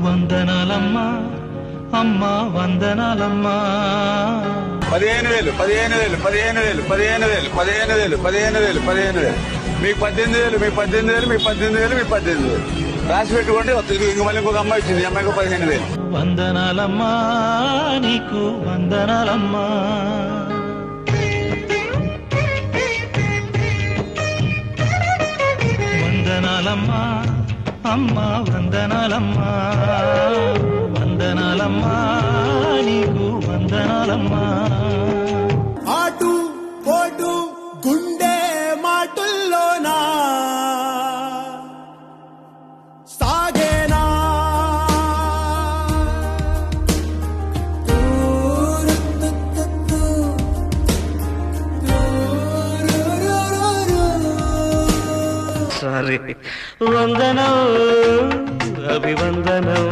వందనాలమ్మా అమ్మా వందనాలమ్మా. 15,000 15,000 15,000 15,000 15,000 15,000 15,000 మీకు 18,000 మీకు 18,000 మీకు 18,000 మీకు 18,000 రాసి పెట్టుకోండి. ఇంక మళ్ళీ ఇంకొక అమ్మాయి వచ్చింది, అమ్మాయికి 15,000. వందనాలమ్మా నీకు వందనాలమ్మా. వందనాలమ్మా అమ్మా వందనాలమ్మా. వందనాలమ్మా నీకు వందనాలమ్మా. ఆటు పోటు గుండె మాటుల్లోనా సాగేనా సారీ. వందనం అభివందనం.